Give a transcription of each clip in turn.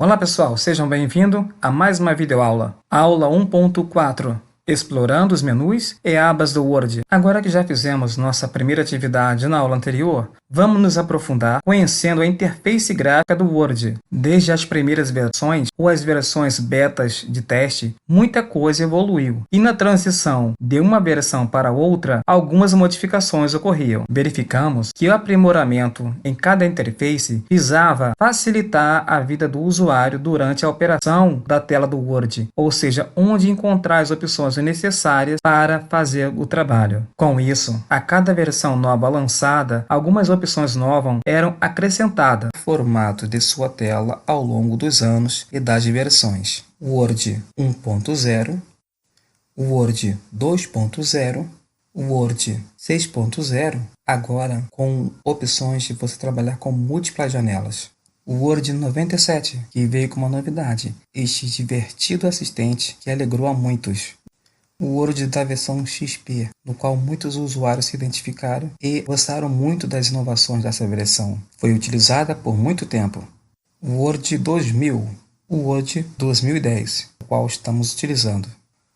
Olá pessoal, sejam bem-vindos a mais uma videoaula. Aula 1.4, explorando os menus e abas do Word. Agora que já fizemos nossa primeira atividade na aula anterior, vamos nos aprofundar conhecendo a interface gráfica do Word. Desde as primeiras versões ou as versões betas de teste, muita coisa evoluiu. E na transição de uma versão para outra, algumas modificações ocorriam. Verificamos que o aprimoramento em cada interface visava facilitar a vida do usuário durante a operação da tela do Word, ou seja, onde encontrar as opções necessárias para fazer o trabalho. Com isso, a cada versão nova lançada, algumas opções novas eram acrescentadas no formato de sua tela ao longo dos anos e das versões. Word 1.0, Word 2.0, Word 6.0, agora com opções de você trabalhar com múltiplas janelas. O Word 97, que veio com uma novidade, este divertido assistente que alegrou a muitos. O Word da versão XP, no qual muitos usuários se identificaram e gostaram muito das inovações dessa versão. Foi utilizada por muito tempo. O Word 2000, o Word 2010, o qual estamos utilizando.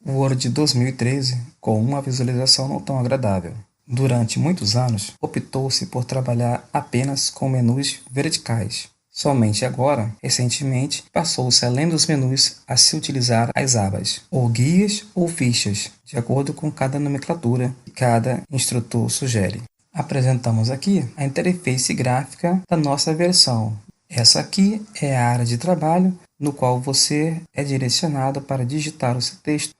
O Word 2013, com uma visualização não tão agradável. Durante muitos anos, optou-se por trabalhar apenas com menus verticais. Somente agora, recentemente, passou-se além dos menus a se utilizar as abas, ou guias ou fichas, de acordo com cada nomenclatura que cada instrutor sugere. Apresentamos aqui a interface gráfica da nossa versão. Essa aqui é a área de trabalho no qual você é direcionado para digitar o seu texto.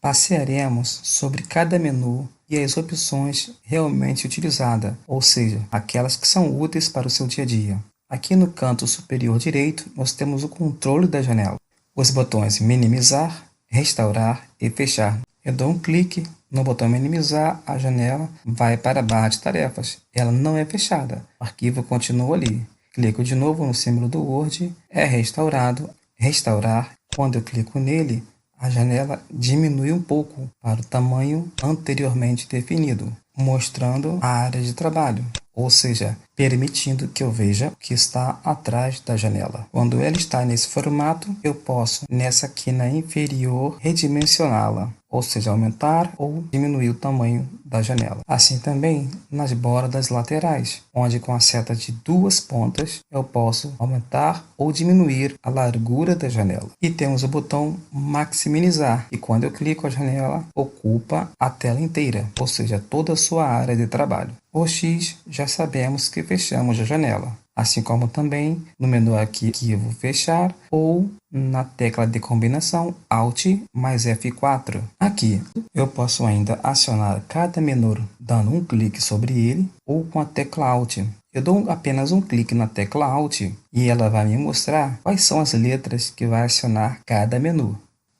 Passearemos sobre cada menu e as opções realmente utilizadas, ou seja, aquelas que são úteis para o seu dia a dia. Aqui no canto superior direito, nós temos o controle da janela. Os botões minimizar, restaurar e fechar. Eu dou um clique no botão minimizar, a janela vai para a barra de tarefas. Ela não é fechada, o arquivo continua ali. Clico de novo no símbolo do Word, é restaurado, restaurar. Quando eu clico nele, a janela diminui um pouco para o tamanho anteriormente definido, mostrando a área de trabalho, ou seja, permitindo que eu veja o que está atrás da janela. Quando ela está nesse formato, eu posso, nessa quina inferior, redimensioná-la, ou seja, aumentar ou diminuir o tamanho da janela. Assim também nas bordas laterais, onde com a seta de duas pontas eu posso aumentar ou diminuir a largura da janela. E temos o botão maximizar, e quando eu clico a janela, ocupa a tela inteira, ou seja, toda a sua área de trabalho. O X já sabemos que fechamos a janela, assim como também no menu arquivo fechar ou na tecla de combinação Alt mais F4. Aqui eu posso ainda acionar cada menu dando um clique sobre ele ou com a tecla Alt. Eu dou apenas um clique na tecla Alt e ela vai me mostrar quais são as letras que vai acionar cada menu.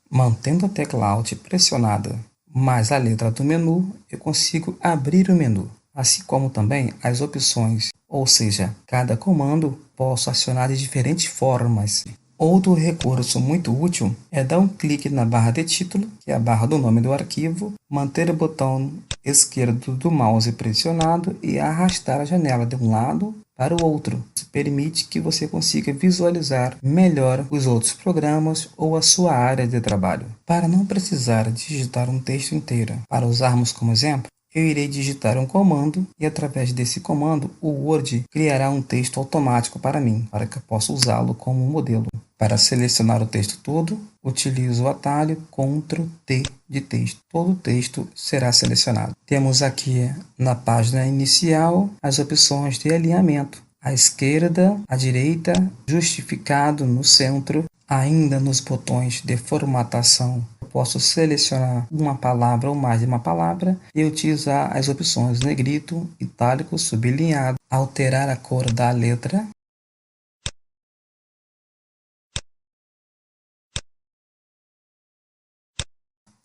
Mantendo a tecla Alt pressionada mais a letra do menu, eu consigo abrir o menu, assim como também as opções, ou seja, cada comando posso acionar de diferentes formas. Outro recurso muito útil é dar um clique na barra de título, que é a barra do nome do arquivo, manter o botão esquerdo do mouse pressionado e arrastar a janela de um lado para o outro. Isso permite que você consiga visualizar melhor os outros programas ou a sua área de trabalho. Para não precisar digitar um texto inteiro, para usarmos como exemplo, eu irei digitar um comando e através desse comando o Word criará um texto automático para mim, para que eu possa usá-lo como modelo. Para selecionar o texto todo, utilizo o atalho Ctrl T de texto. Todo o texto será selecionado. Temos aqui na página inicial as opções de alinhamento. À esquerda, à direita, justificado no centro. Ainda nos botões de formatação, eu posso selecionar uma palavra ou mais de uma palavra e utilizar as opções negrito, itálico, sublinhado, alterar a cor da letra.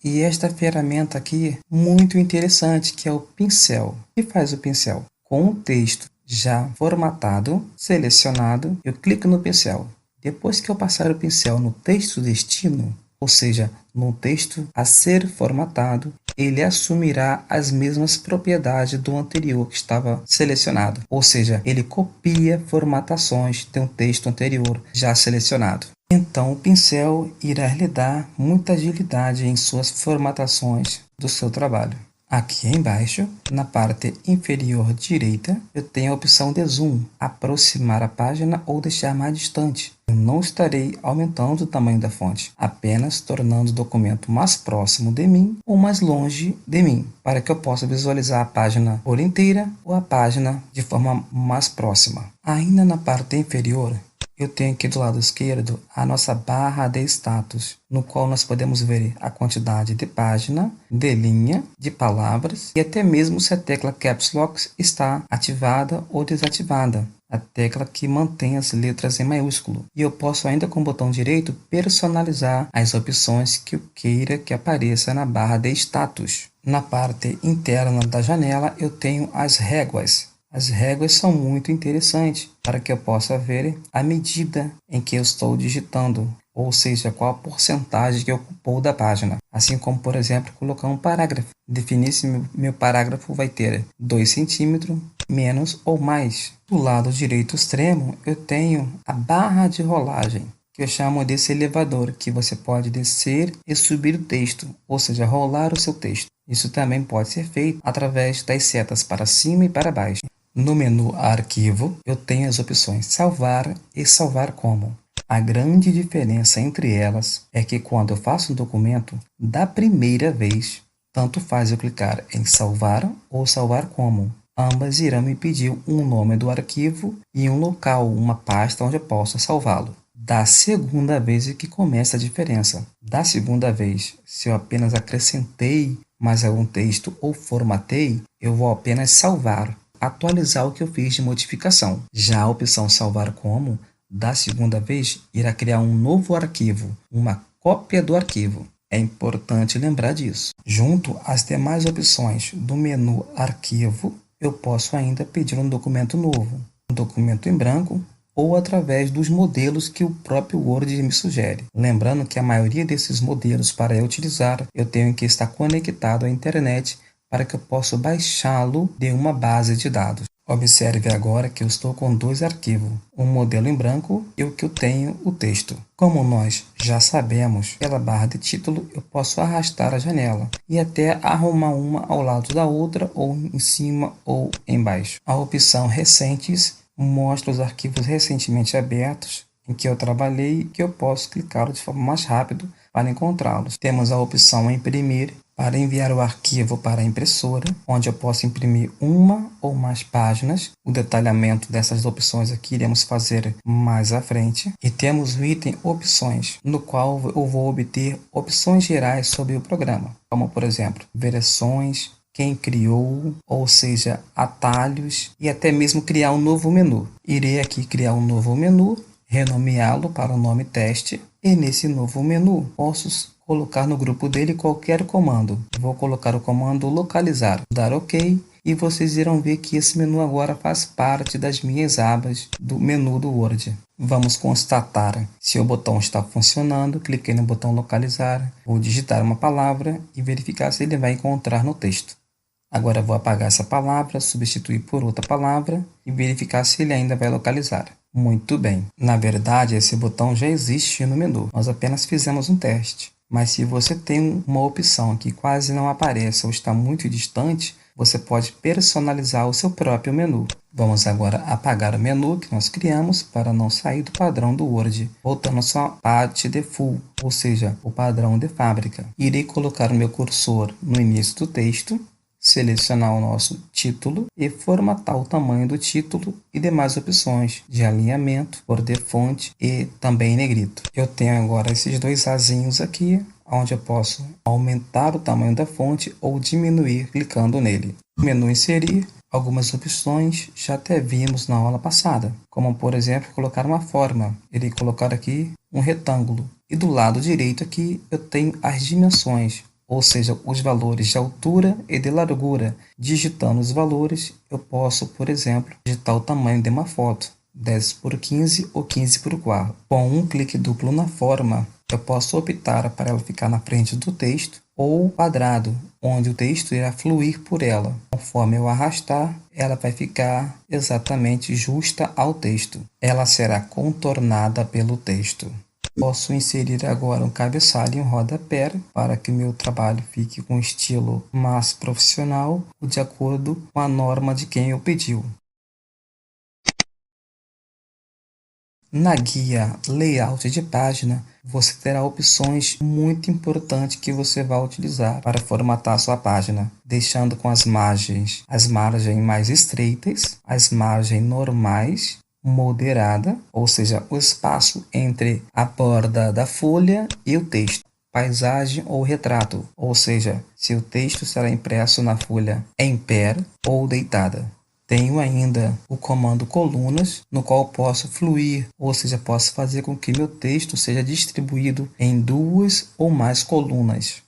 E esta ferramenta aqui, muito interessante, que é o pincel. O que faz o pincel? Com o texto já formatado, selecionado, eu clico no pincel. Depois que eu passar o pincel no texto destino, ou seja, no texto a ser formatado, ele assumirá as mesmas propriedades do anterior que estava selecionado, ou seja, ele copia formatações de um texto anterior já selecionado. Então, o pincel irá lhe dar muita agilidade em suas formatações do seu trabalho. Aqui embaixo, na parte inferior direita, eu tenho a opção de zoom, aproximar a página ou deixar mais distante. Eu não estarei aumentando o tamanho da fonte, apenas tornando o documento mais próximo de mim ou mais longe de mim, para que eu possa visualizar a página por inteira ou a página de forma mais próxima. Ainda na parte inferior, eu tenho aqui do lado esquerdo a nossa barra de status, no qual nós podemos ver a quantidade de página, de linha, de palavras e até mesmo se a tecla Caps Lock está ativada ou desativada, a tecla que mantém as letras em maiúsculo. E eu posso ainda com o botão direito personalizar as opções que eu queira que apareça na barra de status. Na parte interna da janela eu tenho as réguas. As réguas são muito interessantes para que eu possa ver a medida em que eu estou digitando, ou seja, qual a porcentagem que ocupou da página. Assim como, por exemplo, colocar um parágrafo. Definir se meu parágrafo vai ter 2 centímetros, menos ou mais. Do lado direito extremo, eu tenho a barra de rolagem, que eu chamo desse elevador, que você pode descer e subir o texto, ou seja, rolar o seu texto. Isso também pode ser feito através das setas para cima e para baixo. No menu Arquivo, eu tenho as opções Salvar e Salvar Como. A grande diferença entre elas é que quando eu faço um documento, da primeira vez, tanto faz eu clicar em Salvar ou Salvar Como. Ambas irão me pedir um nome do arquivo e um local, uma pasta onde eu possa salvá-lo. Da segunda vez é que começa a diferença. Da segunda vez, se eu apenas acrescentei mais algum texto ou formatei, eu vou apenas salvar, atualizar o que eu fiz de modificação. Já a opção Salvar Como, da segunda vez, irá criar um novo arquivo, uma cópia do arquivo. É importante lembrar disso. Junto às demais opções do menu Arquivo, eu posso ainda pedir um documento novo, um documento em branco, ou através dos modelos que o próprio Word me sugere. Lembrando que a maioria desses modelos para eu utilizar, eu tenho que estar conectado à internet para que eu possa baixá-lo de uma base de dados. Observe agora que eu estou com 2 arquivos, um modelo em branco e o que eu tenho o texto. Como nós já sabemos, pela barra de título eu posso arrastar a janela e até arrumar uma ao lado da outra, ou em cima ou embaixo. A opção Recentes mostra os arquivos recentemente abertos em que eu trabalhei, que eu posso clicar de forma mais rápida para encontrá-los. Temos a opção Imprimir, para enviar o arquivo para a impressora, onde eu posso imprimir uma ou mais páginas. O detalhamento dessas opções aqui iremos fazer mais à frente. E temos o item Opções, no qual eu vou obter opções gerais sobre o programa, como por exemplo, versões, quem criou, ou seja, atalhos e até mesmo criar um novo menu. Irei aqui criar um novo menu, renomeá-lo para o nome teste, e nesse novo menu posso colocar no grupo dele qualquer comando. Vou colocar o comando localizar, dar OK, e vocês irão ver que esse menu agora faz parte das minhas abas do menu do Word. Vamos constatar se o botão está funcionando. Cliquei no botão localizar, vou digitar uma palavra e verificar se ele vai encontrar no texto. Agora vou apagar essa palavra, substituir por outra palavra e verificar se ele ainda vai localizar. Muito bem. Na verdade, esse botão já existe no menu. Nós apenas fizemos um teste. Mas se você tem uma opção que quase não aparece ou está muito distante, você pode personalizar o seu próprio menu. Vamos agora apagar o menu que nós criamos para não sair do padrão do Word, voltando à sua parte default, ou seja, o padrão de fábrica. Irei colocar o meu cursor no início do texto, selecionar o nosso título e formatar o tamanho do título e demais opções de alinhamento, cor de fonte e também negrito. Eu tenho agora esses 2 azinhos aqui, onde eu posso aumentar o tamanho da fonte ou diminuir clicando nele. No menu Inserir, algumas opções já até vimos na aula passada, como por exemplo colocar uma forma. Irei colocar aqui um retângulo e do lado direito aqui eu tenho as dimensões, ou seja, os valores de altura e de largura. Digitando os valores, eu posso, por exemplo, digitar o tamanho de uma foto, 10 por 15 ou 15 por 4. Com um clique duplo na forma, Eu posso optar para ela ficar na frente do texto ou quadrado, onde o texto irá fluir por ela. Conforme eu arrastar, ela vai ficar exatamente justa ao texto. Ela será contornada pelo texto. Posso inserir agora um cabeçalho e um rodapé para que meu trabalho fique com estilo mais profissional, de acordo com a norma de quem eu pediu. Na guia Layout de página, você terá opções muito importantes que você vai utilizar para formatar sua página, deixando com as margens mais estreitas, as margens normais, moderada, ou seja, o espaço entre a borda da folha e o texto, paisagem ou retrato, ou seja, se o texto será impresso na folha em pé ou deitada. Tenho ainda o comando colunas, no qual posso fluir, ou seja, posso fazer com que meu texto seja distribuído em 2 ou mais colunas.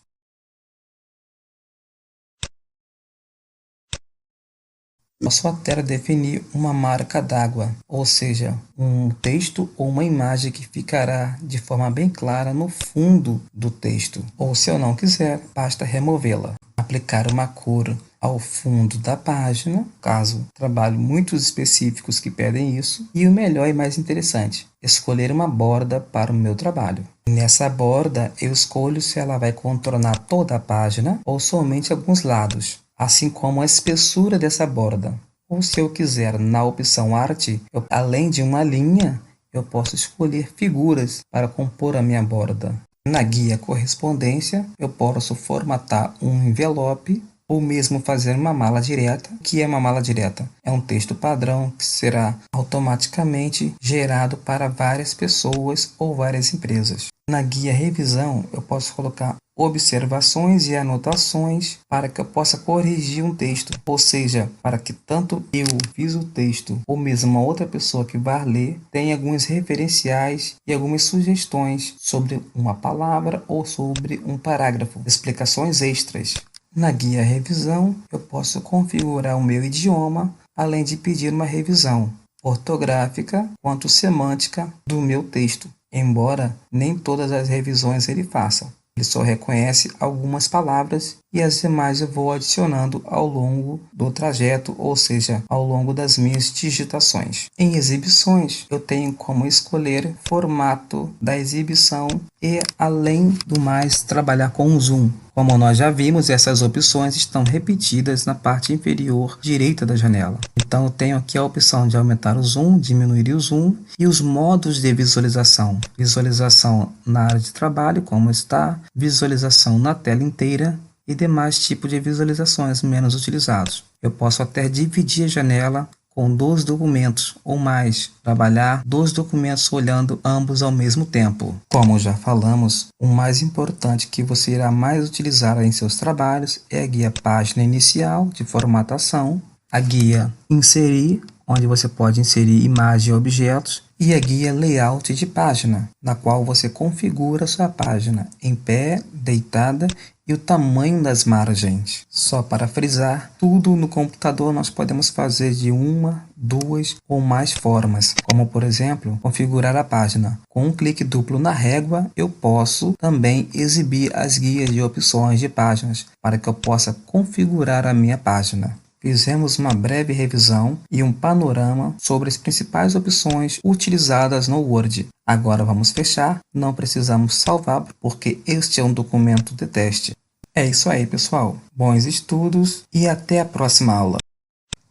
Posso até definir uma marca d'água, ou seja, um texto ou uma imagem que ficará de forma bem clara no fundo do texto. Ou se eu não quiser, basta removê-la. Aplicar uma cor ao fundo da página, caso trabalhe muitos específicos que pedem isso. E o melhor e mais interessante, escolher uma borda para o meu trabalho. Nessa borda, eu escolho se ela vai contornar toda a página ou somente alguns lados, assim como a espessura dessa borda. Ou se eu quiser, na opção Arte, além de uma linha, eu posso escolher figuras para compor a minha borda. Na guia Correspondência, eu posso formatar um envelope ou mesmo fazer uma mala direta. O que é uma mala direta? É um texto padrão que será automaticamente gerado para várias pessoas ou várias empresas. Na guia Revisão, eu posso colocar observações e anotações para que eu possa corrigir um texto, ou seja, para que tanto eu fiz o texto ou mesmo uma outra pessoa que vai ler tenha alguns referenciais e algumas sugestões sobre uma palavra ou sobre um parágrafo, explicações extras. Na guia Revisão, eu posso configurar o meu idioma, além de pedir uma revisão ortográfica quanto semântica do meu texto, embora nem todas as revisões ele faça. Ele só reconhece algumas palavras e as demais eu vou adicionando ao longo do trajeto, ou seja, ao longo das minhas digitações. Em exibições, eu tenho como escolher formato da exibição e, além do mais, trabalhar com o zoom. Como nós já vimos, essas opções estão repetidas na parte inferior direita da janela. Então, eu tenho aqui a opção de aumentar o zoom, diminuir o zoom e os modos de visualização. Visualização na área de trabalho, como está, visualização na tela inteira e demais tipos de visualizações menos utilizados. Eu posso até dividir a janela com 2 documentos ou mais, trabalhar 2 documentos olhando ambos ao mesmo tempo. Como já falamos, o mais importante que você irá mais utilizar em seus trabalhos é a guia Página Inicial de formatação, a guia Inserir, onde você pode inserir imagem e objetos, e a guia Layout de página, na qual você configura sua página em pé, deitada e o tamanho das margens. Só para frisar, tudo no computador nós podemos fazer de 1, 2 ou mais formas, como por exemplo, configurar a página. Com um clique duplo na régua, eu posso também exibir as guias de opções de páginas, para que eu possa configurar a minha página. Fizemos uma breve revisão e um panorama sobre as principais opções utilizadas no Word. Agora vamos fechar, não precisamos salvar porque este é um documento de teste. É isso aí, pessoal. Bons estudos e até a próxima aula.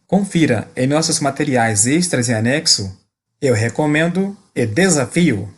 Confira em nossos materiais extras e anexo, eu recomendo e desafio.